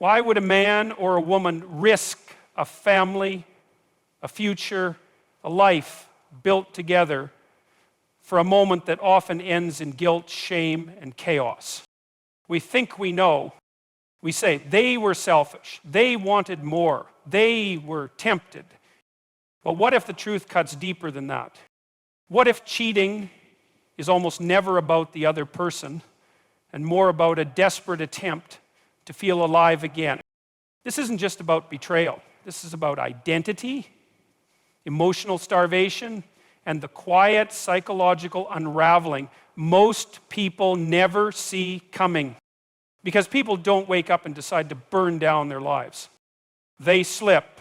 Why would a man or a woman risk a family, a future, a life built together for a moment that often ends in guilt, shame, and chaos? We think we know. We say, they were selfish, they wanted more, they were tempted. But what if the truth cuts deeper than that? What if cheating is almost never about the other person and more about a desperate attempt to feel alive again? This isn't just about betrayal. This is about identity, emotional starvation, and the quiet psychological unraveling most people never see coming. Because people don't wake up and decide to burn down their lives. They slip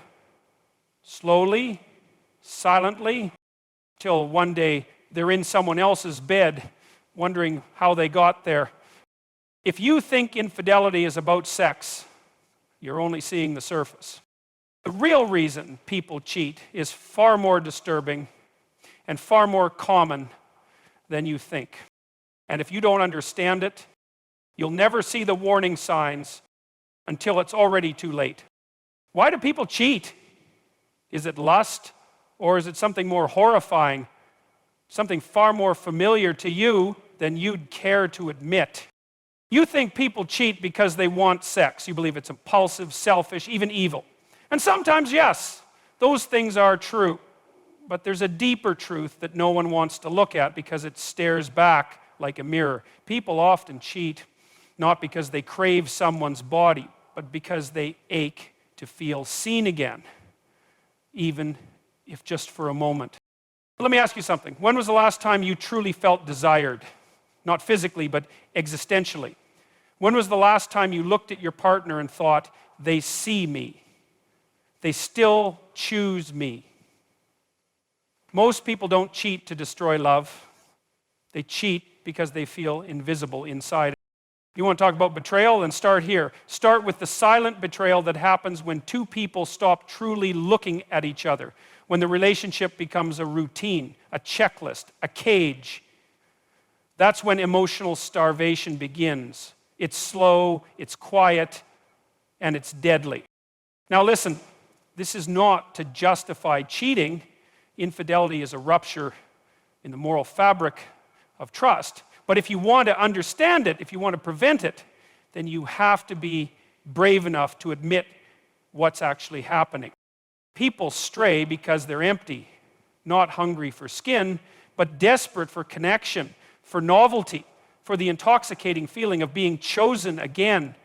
slowly, silently, till one day they're in someone else's bed wondering how they got there. If you think infidelity is about sex, you're only seeing the surface. The real reason people cheat is far more disturbing and far more common than you think. And if you don't understand it, you'll never see the warning signs until it's already too late. Why do people cheat? Is it lust, or is it something more horrifying, something far more familiar to you than you'd care to admit? You think people cheat because they want sex. You believe it's impulsive, selfish, even evil. And sometimes, yes, those things are true. But there's a deeper truth that no one wants to look at because it stares back like a mirror. People often cheat not because they crave someone's body, but because they ache to feel seen again, even if just for a moment. Let me ask you something. When was the last time you truly felt desired? Not physically, but existentially. When was the last time you looked at your partner and thought, they see me? They still choose me. Most people don't cheat to destroy love. They cheat because they feel invisible inside. You want to talk about betrayal? Then start here. Start with the silent betrayal that happens when two people stop truly looking at each other. When the relationship becomes a routine, a checklist, a cage. That's when emotional starvation begins. It's slow, it's quiet, and it's deadly. Now listen, this is not to justify cheating. Infidelity is a rupture in the moral fabric of trust. But if you want to understand it, if you want to prevent it, then you have to be brave enough to admit what's actually happening. People stray because they're empty, not hungry for skin, but desperate for connection, for novelty, for the intoxicating feeling of being chosen again.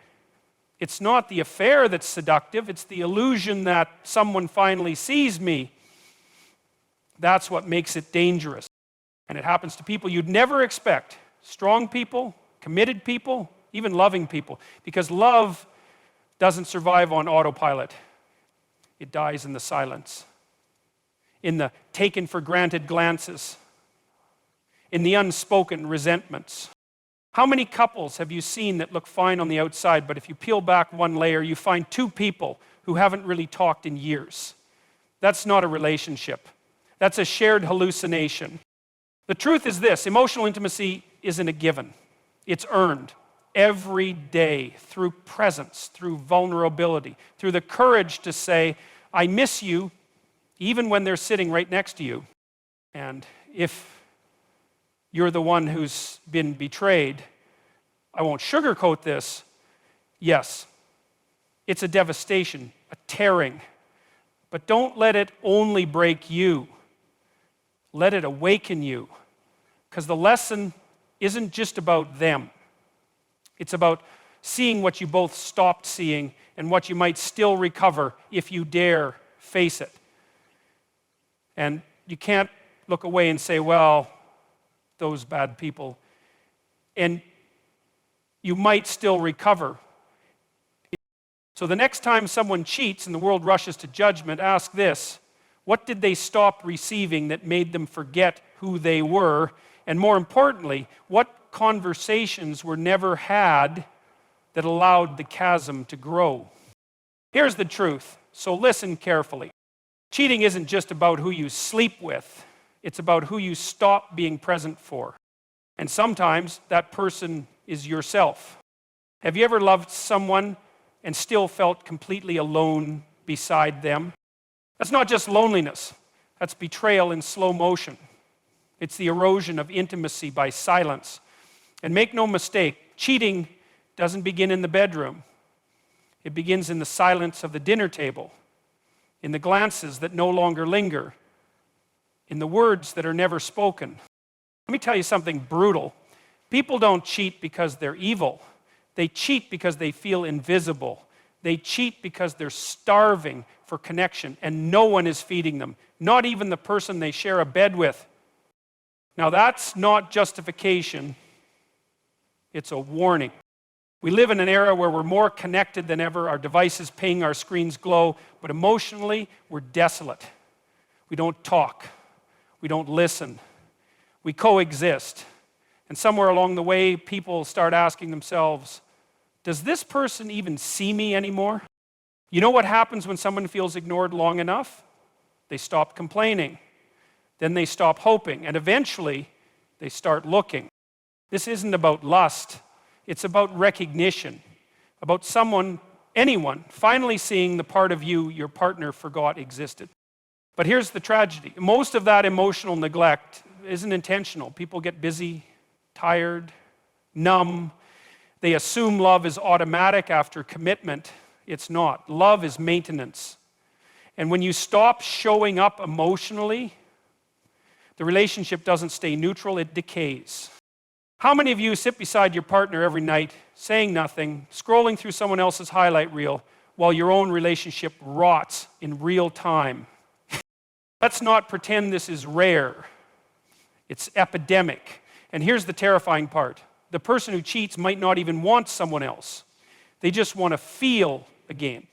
It's not the affair that's seductive, it's the illusion that someone finally sees me. That's what makes it dangerous. And it happens to people you'd never expect. Strong people, committed people, even loving people. Because love doesn't survive on autopilot. It dies in the silence, in the taken for granted glances, in the unspoken resentments. How many couples have you seen that look fine on the outside, but if you peel back one layer, you find two people who haven't really talked in years? That's not a relationship. That's a shared hallucination. The truth is this: emotional intimacy isn't a given. It's earned every day through presence, through vulnerability, through the courage to say, I miss you, even when they're sitting right next to you. And if you're the one who's been betrayed, I won't sugarcoat this. Yes, it's a devastation, a tearing. But don't let it only break you. Let it awaken you. Because the lesson isn't just about them. It's about seeing what you both stopped seeing and what you might still recover if you dare face it. And you can't look away and say, well, those bad people. And you might still recover. So the next time someone cheats and the world rushes to judgment, ask this: what did they stop receiving that made them forget who they were? And more importantly, what conversations were never had that allowed the chasm to grow? Here's the truth, so listen carefully. Cheating isn't just about who you sleep with. It's about who you stop being present for. And sometimes that person is yourself. Have you ever loved someone and still felt completely alone beside them. That's not just loneliness. That's betrayal in slow motion. It's the erosion of intimacy by silence. And make no mistake, cheating doesn't begin in the bedroom. It begins in the silence of the dinner table, in the glances that no longer linger, in the words that are never spoken. Let me tell you something brutal. People don't cheat because they're evil. They cheat because they feel invisible. They cheat because they're starving for connection and no one is feeding them, not even the person they share a bed with. Now that's not justification, it's a warning. We live in an era where we're more connected than ever. Our devices ping, our screens glow, but emotionally, we're desolate. We don't talk. We don't listen. We coexist. And somewhere along the way, people start asking themselves, does this person even see me anymore? You know what happens when someone feels ignored long enough? They stop complaining. Then they stop hoping. And eventually, they start looking. This isn't about lust. It's about recognition, about someone, anyone, finally seeing the part of you your partner forgot existed. But here's the tragedy. Most of that emotional neglect isn't intentional. People get busy, tired, numb. They assume love is automatic after commitment. It's not. Love is maintenance. And when you stop showing up emotionally, the relationship doesn't stay neutral, it decays. How many of you sit beside your partner every night, saying nothing, scrolling through someone else's highlight reel, while your own relationship rots in real time? Let's not pretend this is rare. It's epidemic. And here's the terrifying part. The person who cheats might not even want someone else. They just want to feel again.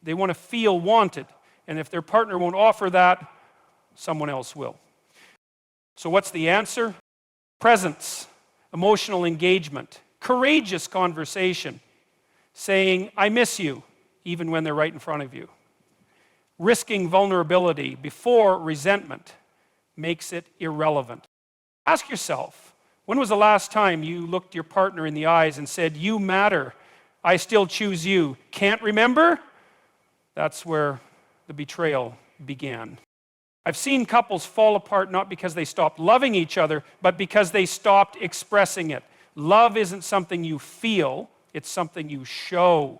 They want to feel wanted. And if their partner won't offer that, someone else will. So what's the answer? Presence. Emotional engagement, courageous conversation, saying, I miss you, even when they're right in front of you. Risking vulnerability before resentment makes it irrelevant. Ask yourself, when was the last time you looked your partner in the eyes and said, you matter, I still choose you? Can't remember? That's where the betrayal began. I've seen couples fall apart not because they stopped loving each other, but because they stopped expressing it. Love isn't something you feel, it's something you show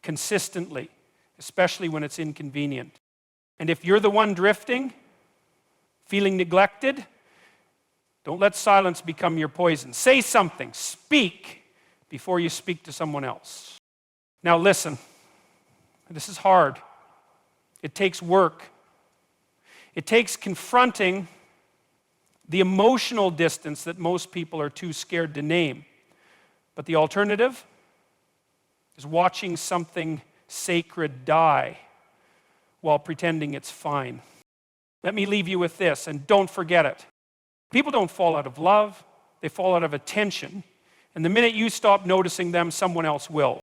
consistently, especially when it's inconvenient. And if you're the one drifting, feeling neglected, don't let silence become your poison. Say something, speak before you speak to someone else. Now listen, this is hard. It takes work. It takes confronting the emotional distance that most people are too scared to name. But the alternative is watching something sacred die while pretending it's fine. Let me leave you with this, and don't forget it. People don't fall out of love, they fall out of attention. And the minute you stop noticing them, someone else will.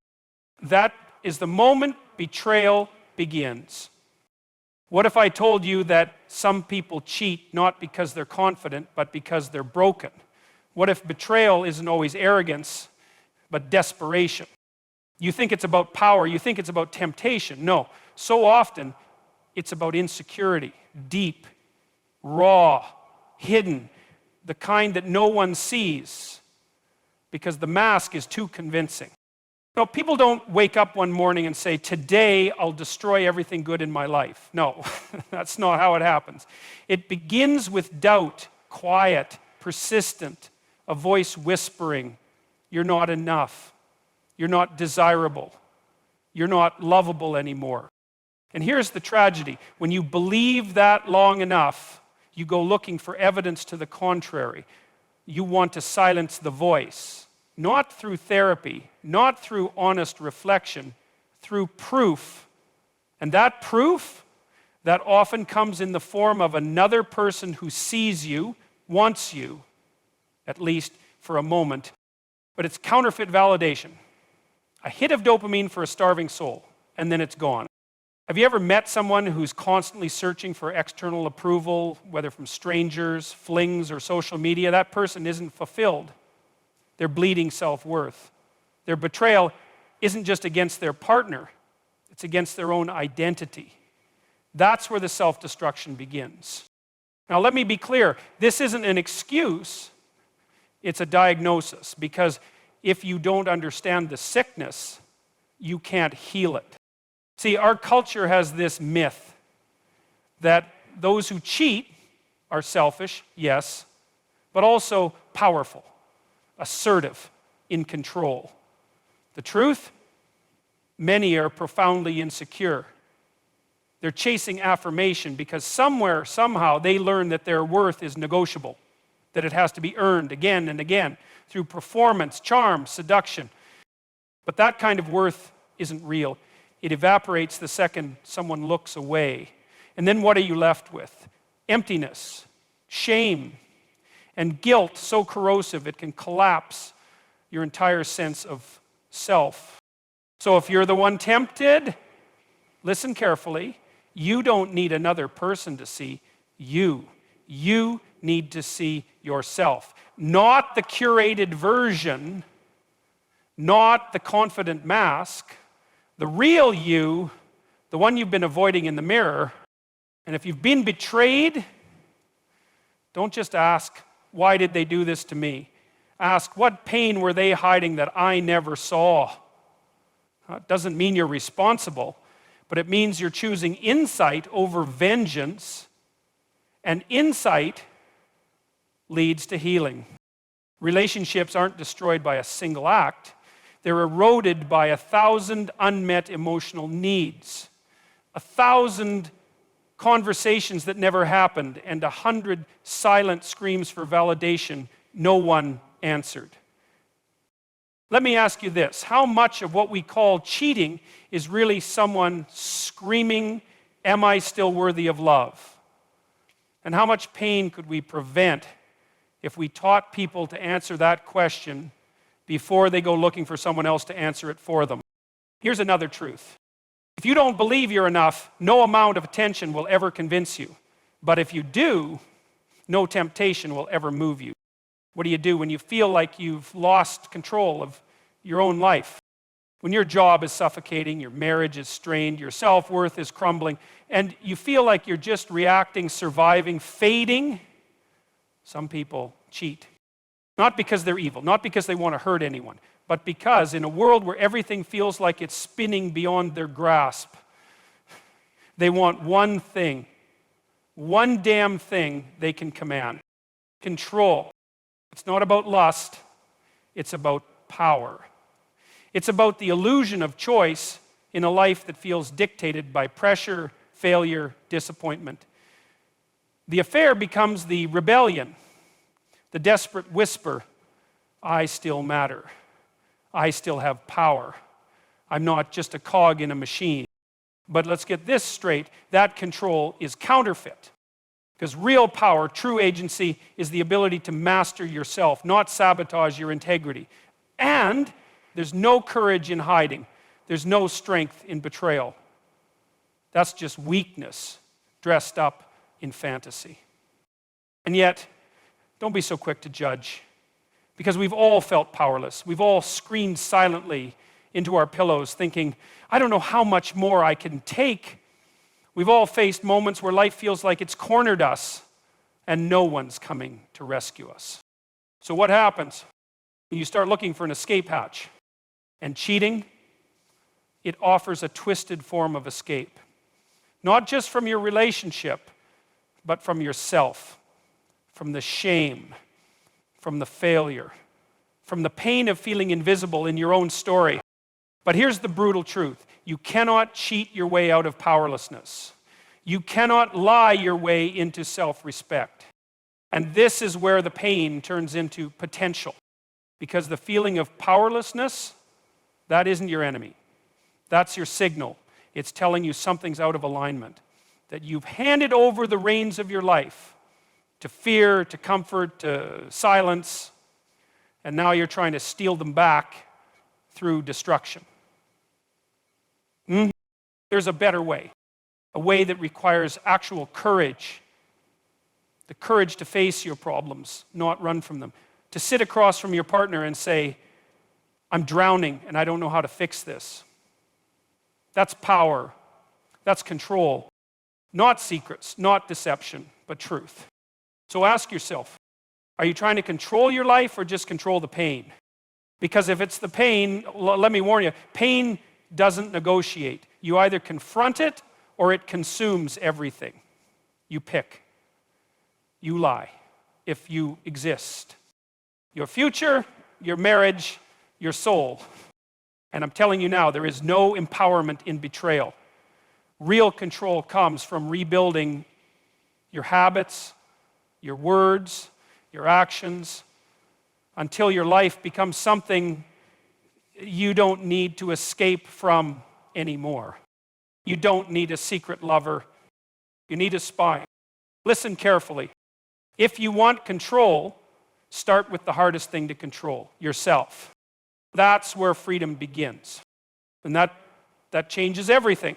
That is the moment betrayal begins. What if I told you that some people cheat not because they're confident, but because they're broken? What if betrayal isn't always arrogance, but desperation? You think it's about power, you think it's about temptation. No, so often it's about insecurity, deep, raw, hidden, the kind that no one sees because the mask is too convincing. No, people don't wake up one morning and say, today I'll destroy everything good in my life. No, that's not how it happens. It begins with doubt, quiet, persistent, a voice whispering, you're not enough, you're not desirable, you're not lovable anymore. And here's the tragedy. When you believe that long enough, you go looking for evidence to the contrary. You want to silence the voice. Not through therapy, not through honest reflection, through proof. And that proof, that often comes in the form of another person who sees you, wants you, at least for a moment. But it's counterfeit validation. A hit of dopamine for a starving soul, and then it's gone. Have you ever met someone who's constantly searching for external approval, whether from strangers, flings, or social media? That person isn't fulfilled. They're bleeding self-worth. Their betrayal isn't just against their partner, it's against their own identity. That's where the self-destruction begins. Now, let me be clear. This isn't an excuse. It's a diagnosis, because if you don't understand the sickness, you can't heal it. See, our culture has this myth that those who cheat are selfish, yes, but also powerful, assertive, in control. The truth? Many are profoundly insecure. They're chasing affirmation because somewhere, somehow, they learn that their worth is negotiable, that it has to be earned again and again through performance, charm, seduction. But that kind of worth isn't real. It evaporates the second someone looks away. And then what are you left with? Emptiness, shame, and guilt so corrosive it can collapse your entire sense of self. So if you're the one tempted, listen carefully. You don't need another person to see you. You need to see yourself. Not the curated version, not the confident mask. The real you, the one you've been avoiding in the mirror. And if you've been betrayed, don't just ask, why did they do this to me? Ask, what pain were they hiding that I never saw? It doesn't mean you're responsible, but it means you're choosing insight over vengeance, and insight leads to healing. Relationships aren't destroyed by a single act. They're eroded by 1,000 unmet emotional needs, 1,000 conversations that never happened, and 100 silent screams for validation no one answered. Let me ask you this. How much of what we call cheating is really someone screaming, am I still worthy of love? And how much pain could we prevent if we taught people to answer that question before they go looking for someone else to answer it for them? Here's another truth. If you don't believe you're enough, no amount of attention will ever convince you. But if you do, no temptation will ever move you. What do you do when you feel like you've lost control of your own life? When your job is suffocating, your marriage is strained, your self-worth is crumbling, and you feel like you're just reacting, surviving, fading, some people cheat. Not because they're evil, not because they want to hurt anyone, but because in a world where everything feels like it's spinning beyond their grasp, they want one thing, one damn thing they can command: control. It's not about lust, it's about power. It's about the illusion of choice in a life that feels dictated by pressure, failure, disappointment. The affair becomes the rebellion, the desperate whisper, I still matter. I still have power. I'm not just a cog in a machine. But let's get this straight, that control is counterfeit. Because real power, true agency, is the ability to master yourself, not sabotage your integrity. And there's no courage in hiding. There's no strength in betrayal. That's just weakness dressed up in fantasy. And yet, don't be so quick to judge, because we've all felt powerless. We've all screamed silently into our pillows thinking, I don't know how much more I can take. We've all faced moments where life feels like it's cornered us and no one's coming to rescue us. So what happens? You start looking for an escape hatch. And cheating, it offers a twisted form of escape. Not just from your relationship, but from yourself, from the shame, from the failure, from the pain of feeling invisible in your own story. But here's the brutal truth. You cannot cheat your way out of powerlessness. You cannot lie your way into self-respect. And this is where the pain turns into potential. Because the feeling of powerlessness, that isn't your enemy. That's your signal. It's telling you something's out of alignment. That you've handed over the reins of your life to fear, to comfort, to silence, and now you're trying to steal them back through destruction. There's a better way, a way that requires actual courage, the courage to face your problems, not run from them, to sit across from your partner and say, I'm drowning and I don't know how to fix this. That's power. That's control. Not secrets, not deception, but truth. So ask yourself, are you trying to control your life or just control the pain? Because if it's the pain, let me warn you, pain doesn't negotiate. You either confront it or it consumes everything. You pick. You lie if you exist. Your future, your marriage, your soul. And I'm telling you now, there is no empowerment in betrayal. Real control comes from rebuilding your habits, your words, your actions, until your life becomes something you don't need to escape from anymore. You don't need a secret lover. You need a spy. Listen carefully. If you want control, start with the hardest thing to control, yourself. That's where freedom begins. And that changes everything.